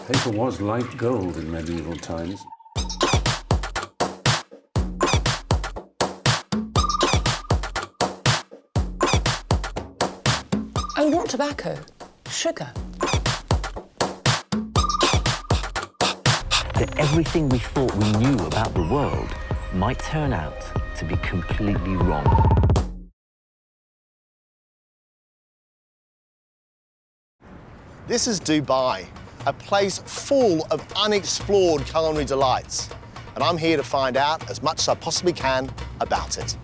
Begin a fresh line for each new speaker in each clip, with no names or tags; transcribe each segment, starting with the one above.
Paper was like gold in medieval times.
Oh, not tobacco, sugar.
That everything we thought we knew about the world might turn out to be completely wrong.
This is Dubai, a place full of unexplored culinary delights. And I'm here to find out as much as I possibly can about it.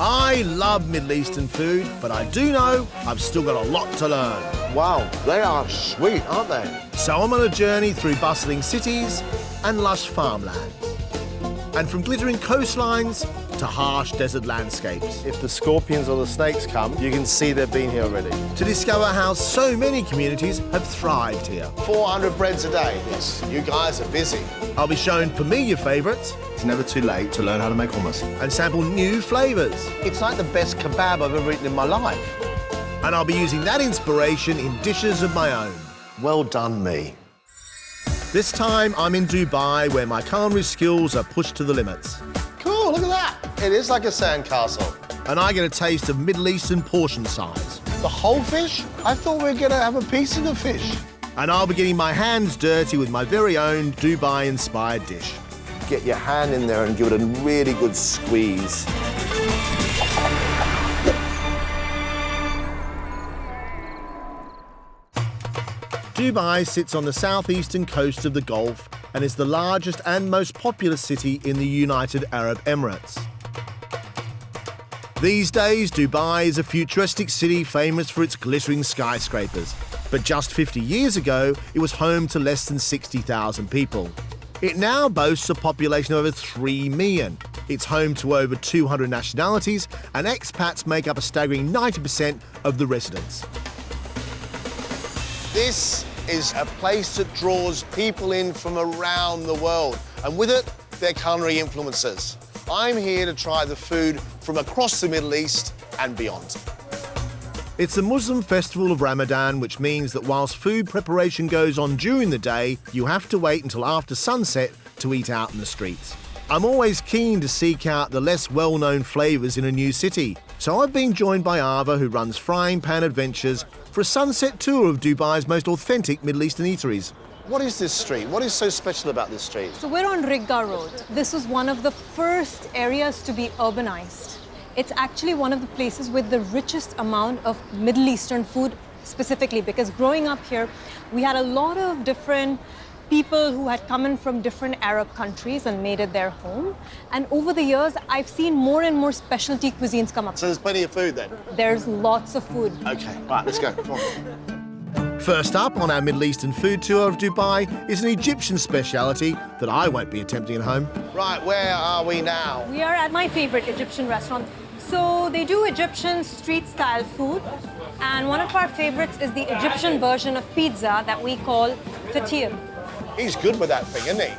I love Middle Eastern food, but I do know I've still got a lot to learn. Wow, they are sweet, aren't they? So I'm on a journey through bustling cities and lush farmlands. And from glittering coastlines to harsh desert landscapes. If the scorpions or the snakes come, you can see they've been here already. To discover how so many communities have thrived here. 400 breads a day. Yes, you guys are busy. I'll be showing familiar favourites. It's never too late to learn how to make hummus. And sample new flavours. It's like the best kebab I've ever eaten in my life. And I'll be using that inspiration in dishes of my own. Well done, me. This time I'm in Dubai, where my culinary skills are pushed to the limits. Cool, look at that. It is like a sandcastle. And I get a taste of Middle Eastern portion size. The whole fish? I thought we were going to have a piece of the fish. And I'll be getting my hands dirty with my very own Dubai-inspired dish. Get your hand in there and give it a really good squeeze. Dubai sits on the southeastern coast of the Gulf and is the largest and most populous city in the United Arab Emirates. These days, Dubai is a futuristic city famous for its glittering skyscrapers. But just 50 years ago, it was home to less than 60,000 people. It now boasts a population of over 3 million. It's home to over 200 nationalities, and expats make up a staggering 90% of the residents. This is a place that draws people in from around the world, and with it, their culinary influences. I'm here to try the food from across the Middle East and beyond. It's the Muslim festival of Ramadan, which means that whilst food preparation goes on during the day, you have to wait until after sunset to eat out in the streets. I'm always keen to seek out the less well-known flavours in a new city, so I've been joined by Ava, who runs Frying Pan Adventures, for a sunset tour of Dubai's most authentic Middle Eastern eateries. What is this street? What is so special about this street?
So we're on Rigga Road. This was one of the first areas to be urbanized. It's actually one of the places with the richest amount of Middle Eastern food specifically, because growing up here, we had a lot of different people who had come in from different Arab countries and made it their home. And over the years, I've seen more and more specialty cuisines come up.
So there's plenty of food then?
There's lots of food.
Okay, right, let's go. Come on. First up on our Middle Eastern food tour of Dubai is an Egyptian speciality that I won't be attempting at home. Right, where are we now?
We are at my favorite Egyptian restaurant. So they do Egyptian street-style food, and one of our favorites is the Egyptian version of pizza that we call fatir.
He's good with that thing, isn't he?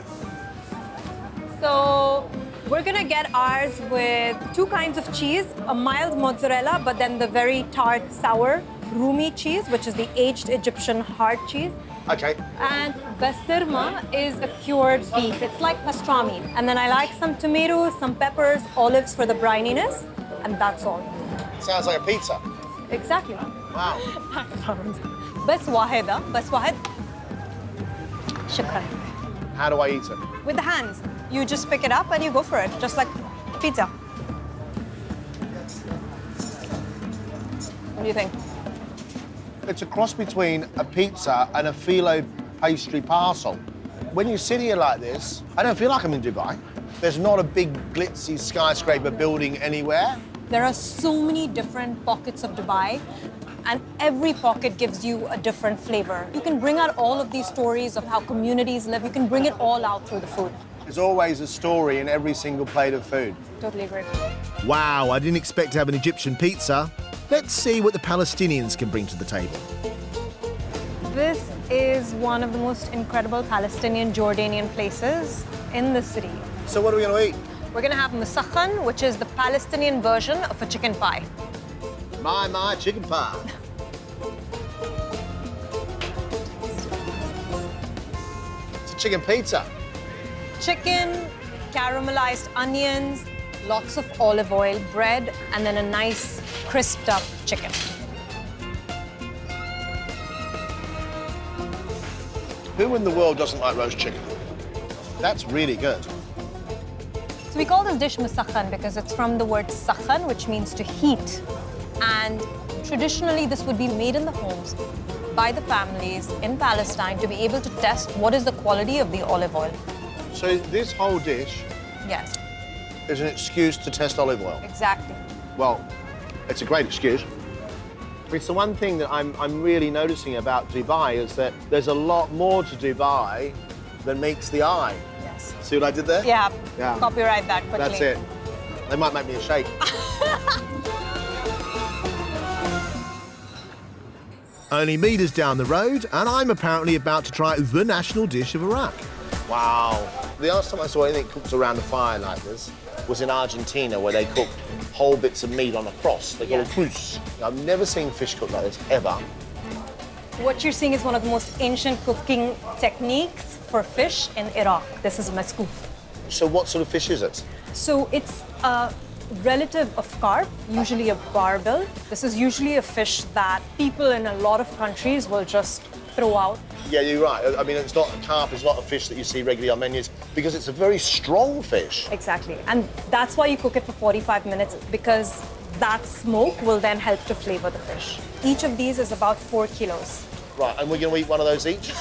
So we're gonna get ours with 2 kinds of cheese, a mild mozzarella, but then the very tart, sour Rumi cheese, which is the aged Egyptian hard cheese.
Okay.
And basturma is a cured beef. It's like pastrami. And then I like some tomatoes, some peppers, olives for the brininess, and that's all.
Sounds like a pizza.
Exactly.
Wow.
بس واحدة بس واحد. Shukran.
How do I eat it?
With the hands. You just pick it up and you go for it, just like pizza. What do you think?
It's a cross between a pizza and a phyllo pastry parcel. When you sit here like this, I don't feel like I'm in Dubai. There's not a big glitzy skyscraper building anywhere.
There are so many different pockets of Dubai, and every pocket gives you a different flavor. You can bring out all of these stories of how communities live. You can bring it all out through the food.
There's always a story in every single plate of food.
Totally agree.
Wow, I didn't expect to have an Egyptian pizza. Let's see what the Palestinians can bring to the table.
This is one of the most incredible Palestinian Jordanian places in the city.
So what are we going to eat?
We're going to have musakhan, which is the Palestinian version of a chicken pie.
My chicken pie. a chicken pizza.
Chicken, caramelized onions, lots of olive oil, bread, and then a nice crisped up chicken.
Who in the world doesn't like roast chicken? That's really good.
So we call this dish musakhan because it's from the word sakhan, which means to heat. And traditionally, this would be made in the homes by the families in Palestine to be able to test what is the quality of the olive oil.
So this whole dish
Yes,
is an excuse to test olive oil.
exactly.
Well, it's a great excuse. It's the one thing that I'm really noticing about Dubai is that there's a lot more to Dubai than meets the eye.
Yes.
See what I did there?
Yeah,
Yeah.
copyright that quickly.
That's it. They might make me a shake. Only meters down the road, and I'm apparently about to try the national dish of Iraq. Wow. The last time I saw anything cooked around a fire like this was in Argentina, where they cook whole bits of meat on a cross. They call it cruz. I've never seen fish cooked like this, ever.
What you're seeing is one of the most ancient cooking techniques for fish in Iraq. This is maskoof.
So what sort of fish is it?
So it's a relative of carp, usually a barbel. This is usually a fish that people in a lot of countries will just throw out.
Yeah, you're right. I mean, it's not carp, it's not a fish that you see regularly on menus because it's a very strong fish.
Exactly. And that's why you cook it for 45 minutes, because that smoke will then help to flavor the fish. Each of these is about 4 kilos.
Right, and we're going to eat one of those each?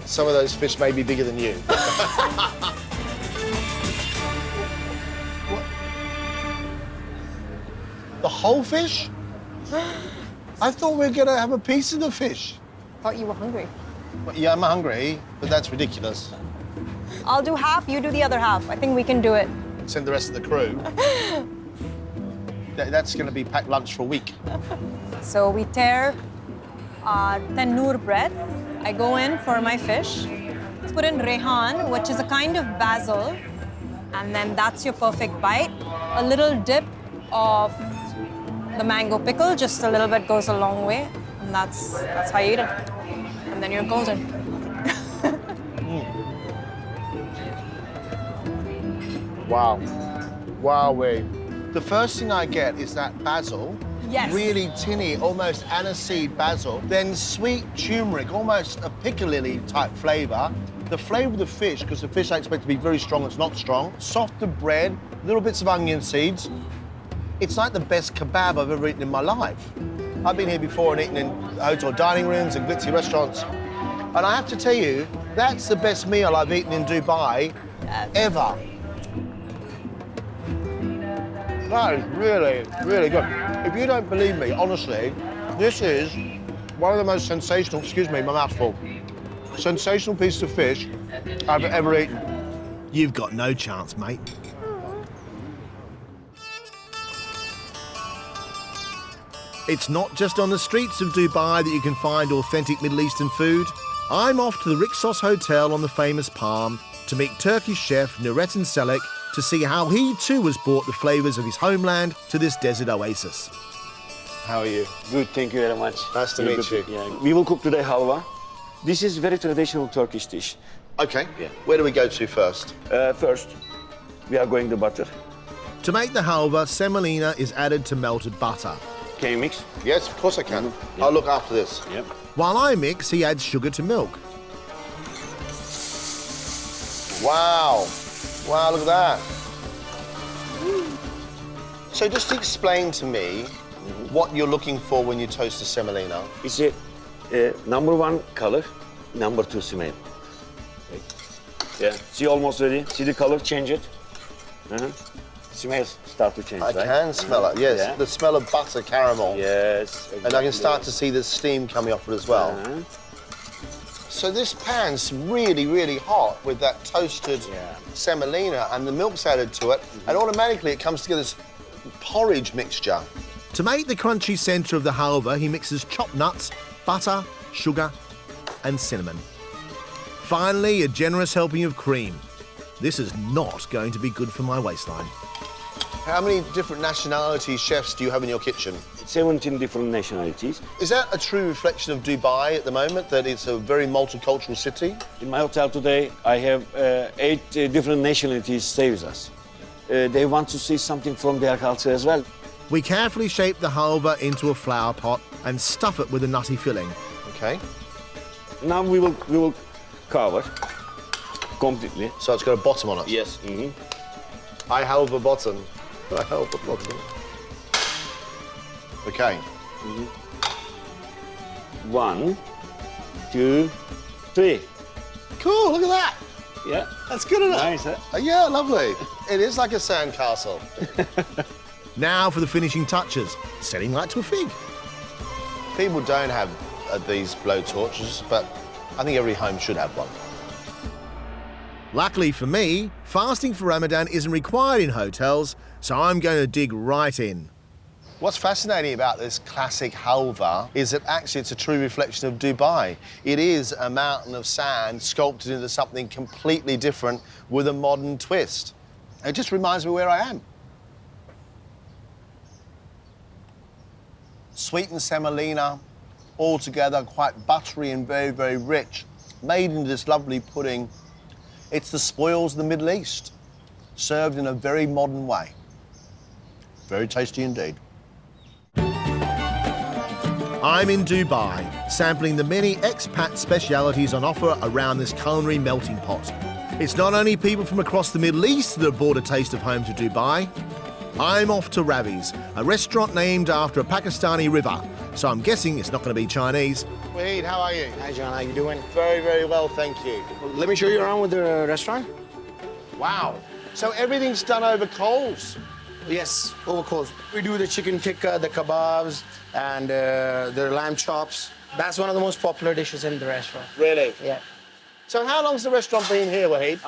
Some of those fish may be bigger than you. What? The whole fish? I thought we were going to have a piece of the fish.
Thought you were hungry.
Well, yeah, I'm hungry, but that's ridiculous.
I'll do half, you do the other half. I think we can do it.
Send the rest of the crew. That's going to be packed lunch for a week.
So we tear our tandoor bread. I go in for my fish. Let's put in rehan, which is a kind of basil. And then that's your perfect bite. A little dip of the mango pickle, just a little bit goes a long way. And that's how you eat it. And then you're golden.
Wow. Wowee. The first thing I get is that basil.
Yes.
Really tinny, almost aniseed basil. Then sweet turmeric, almost a piccalilli type flavour. The flavour of the fish, because the fish I expect to be very strong, it's not strong. Softer bread, little bits of onion seeds. It's like the best kebab I've ever eaten in my life. I've been here before and eaten in hotel dining rooms and glitzy restaurants. And I have to tell you, that's the best meal I've eaten in Dubai ever. That is really, really good. If you don't believe me, honestly, this is one of the most sensational, excuse me, my mouth's full, sensational pieces of fish I've ever eaten. You've got no chance, mate. It's not just on the streets of Dubai that you can find authentic Middle Eastern food. I'm off to the Rixos Hotel on the famous Palm to meet Turkish chef Nurettin Selek to see how he too has brought the flavours of his homeland to this desert oasis. How are you?
Good, thank you very much.
Nice to meet you.
Yeah. We will cook today halva. This is very traditional Turkish dish.
Okay,
Yeah.
where do we go to first?
First, we are going to butter.
To make the halva, semolina is added to melted butter.
Can you mix?
Yes, of course I can.
Mm-hmm.
I'll look after this.
Yep.
While I mix, he adds sugar to milk. Wow. Wow, look at that. So just explain to me what you're looking for when you toast the semolina.
It's a number one color, number two smell. Okay. Yeah, see almost ready. See the color, change it. Smells start to change,
I
right?
can smell it, yes.
Yeah.
The smell of butter caramel.
Yes,
And I can start to see the steam coming off it as well. So this pan's really, really hot with that toasted semolina, and the milk's added to it, and automatically it comes together this porridge mixture. To make the crunchy centre of the halva, he mixes chopped nuts, butter, sugar, and cinnamon. Finally, a generous helping of cream. This is not going to be good for my waistline. How many different nationality chefs do you have in your kitchen?
17 different nationalities.
Is that a true reflection of Dubai at the moment, that it's a very multicultural city?
In my hotel today, I have 8 different nationalities stay with us. They want to see something from their culture as well.
We carefully shape the halva into a flower pot and stuff it with a nutty filling. Okay.
Now we will cover completely.
So it's got a bottom on it?
Yes.
I halva bottom. I halva bottom. Okay.
1, 2, 3.
Cool, look at that.
Yeah.
That's good enough.
Nice, huh?
Yeah, lovely. It is like a sandcastle. Now for the finishing touches, setting light to a fig. People don't have these blow torches, but I think every home should have one. Luckily for me, fasting for Ramadan isn't required in hotels, so I'm going to dig right in. What's fascinating about this classic halva is that actually it's a true reflection of Dubai. It is a mountain of sand sculpted into something completely different with a modern twist. It just reminds me where I am. Sweetened semolina, all together quite buttery and very, very rich, made into this lovely pudding. It's the spoils of the Middle East, served in a very modern way. Very tasty indeed. I'm in Dubai, sampling the many expat specialities on offer around this culinary melting pot. It's not only people from across the Middle East that have brought a taste of home to Dubai. I'm off to Ravis, a restaurant named after a Pakistani river, so I'm guessing it's not going to be Chinese. Wahid, how are you?
Hi, John. How you doing?
Very, very well, thank you.
Let me show you around with the restaurant.
Wow. So everything's done over coals?
Yes, over coals. We do the chicken tikka, the kebabs, and the lamb chops. That's one of the most popular dishes in the restaurant.
Really?
Yeah.
So how long's the restaurant been here, Wahid?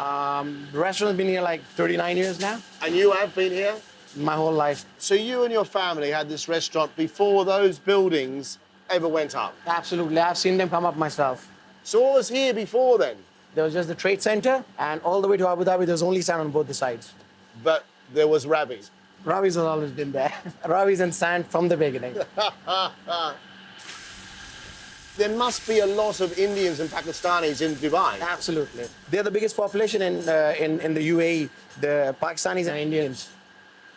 The restaurant's been here like 39 years now.
And you have been here?
My whole life.
So you and your family had this restaurant before those buildings ever went up?
Absolutely. I've seen them come up myself.
So what was here before then?
There was just the trade center, and all the way to Abu Dhabi, there was only sand on both the sides.
But there was Ravis.
Ravis has always been there. Ravis and sand from the beginning.
There must be a lot of Indians and Pakistanis in Dubai.
Absolutely. They're the biggest population in the UAE, the Pakistanis and Indians.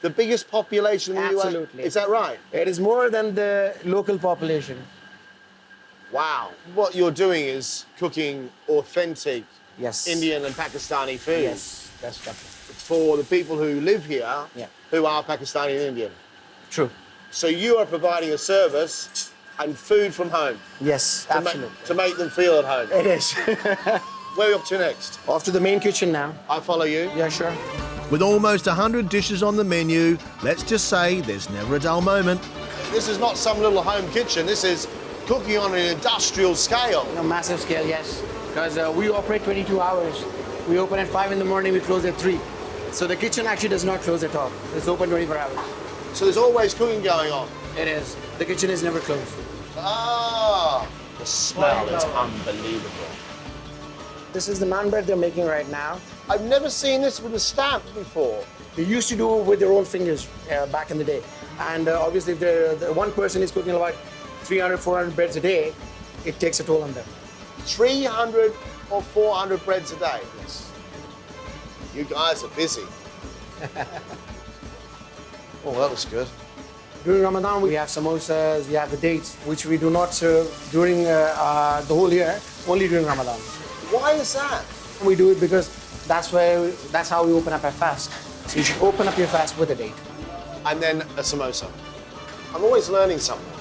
The biggest population in the UAE?
Absolutely.
Is that right?
It is more than the local population.
Wow. What you're doing is cooking authentic
Yes.
Indian and Pakistani food.
Yes, that's definitely
For the people who live here,
Yeah.
who are Pakistani and Indian.
true.
So you are providing a service and food from home
Yes,
to,
absolutely.
to make them feel at home.
It is.
Where are we up to next?
Off to the main kitchen now.
I follow you.
Yeah, sure.
With almost 100 dishes on the menu, let's just say there's never a dull moment. This is not some little home kitchen. This is cooking on an industrial scale.
On a massive scale, yes. Because we operate 22 hours. We open at 5 in the morning, we close at 3. So the kitchen actually does not close at all. It's open 24 hours.
So there's always cooking going on.
It is. The kitchen is never closed.
Ah, the smell is unbelievable.
This is the naan bread they're making right now.
I've never seen this with a stamp before.
They used to do it with their own fingers back in the day. And obviously, if the one person is cooking about 300, 400 breads a day, it takes a toll on them.
300 or 400 breads a day? Yes. You guys are busy. Oh, that was good.
During Ramadan, we have samosas, we have the dates, which we do not serve during the whole year, only during Ramadan.
Why is that?
We do it because that's how we open up our fast. So you should open up your fast with a date.
And then a samosa. I'm always learning something.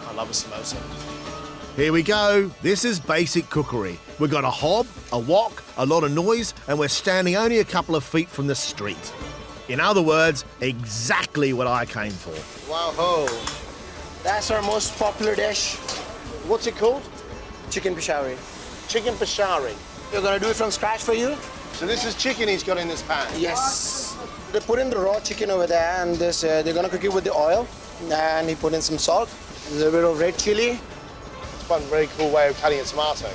I love a samosa. Here we go. This is basic cookery. We've got a hob, a wok, a lot of noise, and we're standing only a couple of feet from the street. In other words, exactly what I came for. Wow-ho.
That's our most popular dish,
What's it called?
chicken Pishari.
Chicken Pishari.
We're gonna do it from scratch for you.
So this is chicken he's got in this pan?
Yes. They put in the raw chicken over there, and this they're gonna cook it with the oil, and he put in some salt, a little bit of red chili.
It's one very cool way of cutting a tomato.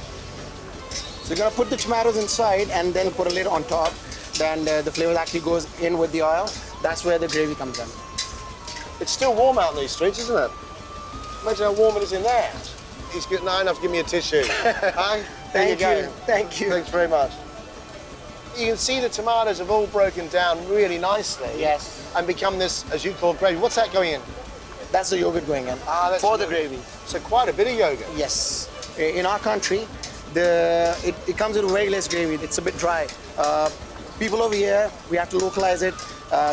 So you're gonna put the tomatoes inside and then put a lid on top. then the flavor actually goes in with the oil. That's where the gravy comes in.
It's still warm out in these streets, isn't it? Imagine how warm it is in there. He's good enough to give me a tissue. Hi? There you go.
Thank you.
Thanks very much. You can see the tomatoes have all broken down really nicely.
Yes.
And become this, as you call, gravy. What's that going in?
That's the yogurt going in.
That's
for the gravy.
So quite a bit of yogurt.
Yes. In our country, it comes with very less gravy. It's a bit dry. People over here, we have to localize it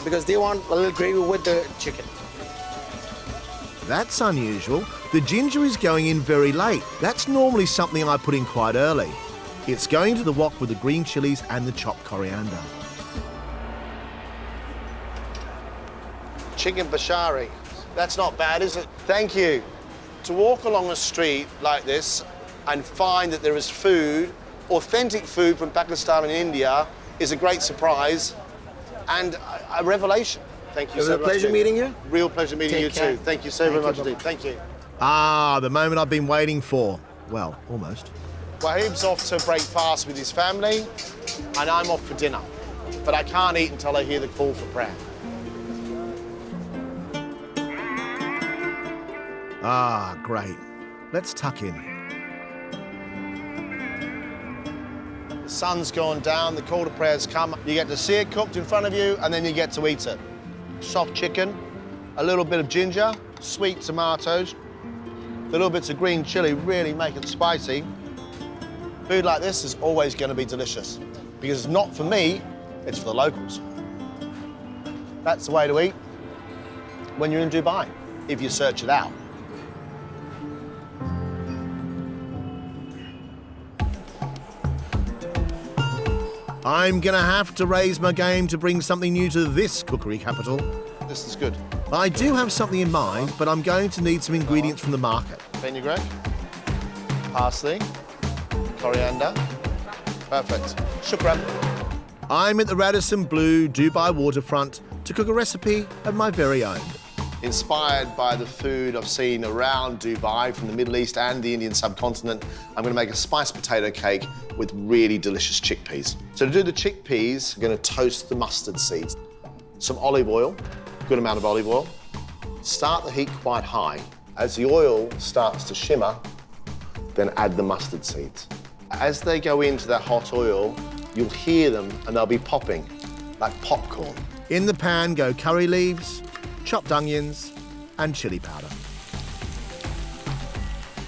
because they want a little gravy with the chicken.
That's unusual. The ginger is going in very late. That's normally something I put in quite early. It's going to the wok with the green chilies and the chopped coriander. Chicken Pishari. That's not bad, is it? Thank you. To walk along a street like this and find that there is food, authentic food from Pakistan and India, is a great surprise and a revelation. Thank you so much.
It was a pleasure meeting you.
Real pleasure meeting you too. Thank you so very much indeed. Thank you. Ah, the moment I've been waiting for. Well, almost. Wahib's off to break fast with his family, and I'm off for dinner. But I can't eat until I hear the call for prayer. Ah, great. Let's tuck in. The sun's gone down, the call to prayer's come. You get to see it cooked in front of you, and then you get to eat it. Soft chicken, a little bit of ginger, sweet tomatoes, little bits of green chili, really make it spicy. Food like this is always going to be delicious because it's not for me, it's for the locals. That's the way to eat when you're in Dubai, if you search it out. I'm going to have to raise my game to bring something new to this cookery capital. This is good. I do have something in mind, but I'm going to need some ingredients from the market. Fenugreek, parsley, coriander. Perfect. Shukran. I'm at the Radisson Blu Dubai waterfront to cook a recipe of my very own. Inspired by the food I've seen around Dubai from the Middle East and the Indian subcontinent, I'm going to make a spiced potato cake with really delicious chickpeas. So to do the chickpeas, I'm going to toast the mustard seeds. Some olive oil, good amount of olive oil. Start the heat quite high. As the oil starts to shimmer, then add the mustard seeds. As they go into that hot oil, you'll hear them and they'll be popping like popcorn. In the pan go curry leaves, chopped onions and chili powder.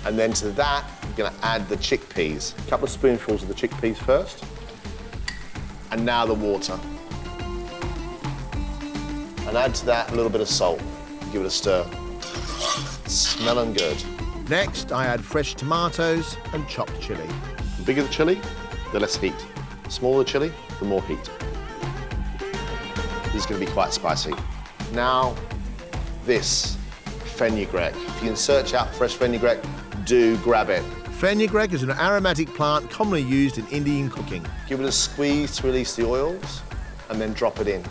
And then to that, I'm going to add the chickpeas. A couple of spoonfuls of the chickpeas first. And now the water. And add to that a little bit of salt. Give it a stir. Smelling good. Next, I add fresh tomatoes and chopped chili. The bigger the chili, the less heat. The smaller the chili, the more heat. This is going to be quite spicy. Now, this fenugreek. If you can search out fresh fenugreek, do grab it. Fenugreek is an aromatic plant commonly used in Indian cooking. Give it a squeeze to release the oils and then drop it in.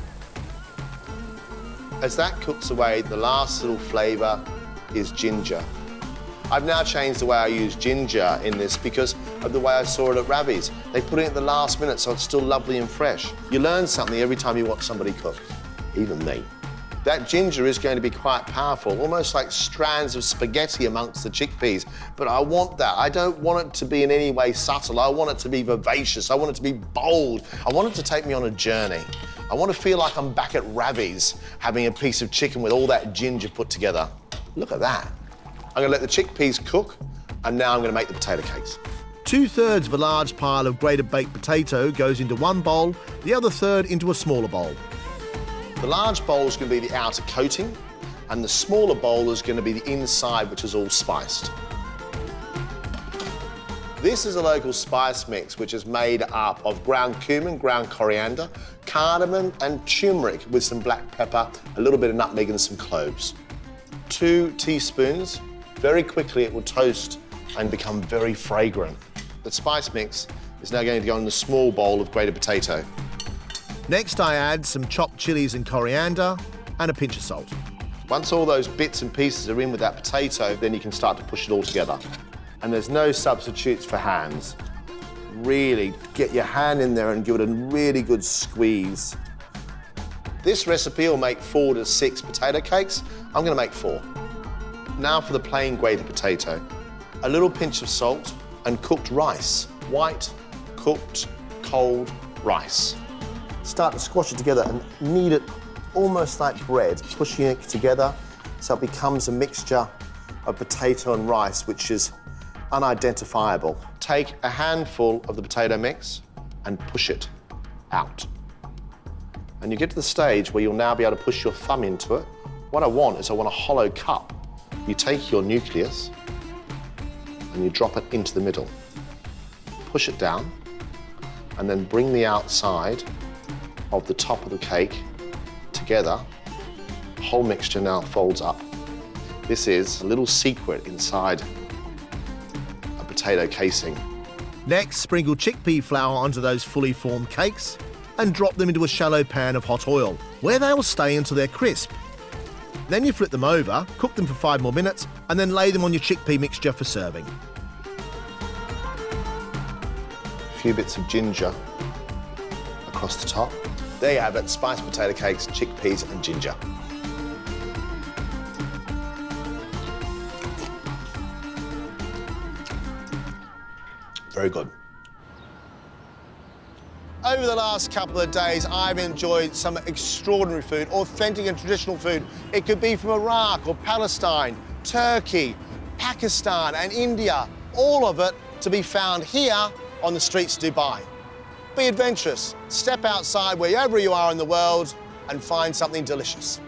As that cooks away, the last little flavour is ginger. I've now changed the way I use ginger in this because of the way I saw it at Ravis. They put it at the last minute so it's still lovely and fresh. You learn something every time you watch somebody cook, even me. That ginger is going to be quite powerful, almost like strands of spaghetti amongst the chickpeas. But I want that. I don't want it to be in any way subtle. I want it to be vivacious. I want it to be bold. I want it to take me on a journey. I want to feel like I'm back at Ravis, having a piece of chicken with all that ginger put together. Look at that. I'm going to let the chickpeas cook, and now I'm going to make the potato cakes. 2/3 of a large pile of grated baked potato goes into one bowl, the other third into a smaller bowl. The large bowl is going to be the outer coating, and the smaller bowl is going to be the inside, which is all spiced. This is a local spice mix, which is made up of ground cumin, ground coriander, cardamom and turmeric with some black pepper, a little bit of nutmeg and some cloves. 2 teaspoons. Very quickly it will toast and become very fragrant. The spice mix is now going to go in the small bowl of grated potato. Next, I add some chopped chilies and coriander and a pinch of salt. Once all those bits and pieces are in with that potato, then you can start to push it all together. And there's no substitutes for hands. really get your hand in there and give it a really good squeeze. This recipe will make 4 to 6 potato cakes. I'm gonna make 4. Now for the plain grated potato. A little pinch of salt and cooked rice. White, cooked, cold rice. Start to squash it together and knead it almost like bread, pushing it together so it becomes a mixture of potato and rice, which is unidentifiable. Take a handful of the potato mix and push it out. And you get to the stage where you'll now be able to push your thumb into it. What I want is I want a hollow cup. You take your nucleus and you drop it into the middle. Push it down and then bring the outside of the top of the cake together. The whole mixture now folds up. This is a little secret inside a potato casing. Next, sprinkle chickpea flour onto those fully formed cakes and drop them into a shallow pan of hot oil, where they will stay until they're crisp. Then you flip them over, cook them for 5 more minutes, and then lay them on your chickpea mixture for serving. A few bits of ginger across the top. There you have it, spiced potato cakes, chickpeas and ginger. Very good. Over the last couple of days, I've enjoyed some extraordinary food, authentic and traditional food. It could be from Iraq or Palestine, Turkey, Pakistan and India, all of it to be found here on the streets of Dubai. Be adventurous, step outside wherever you are in the world and find something delicious.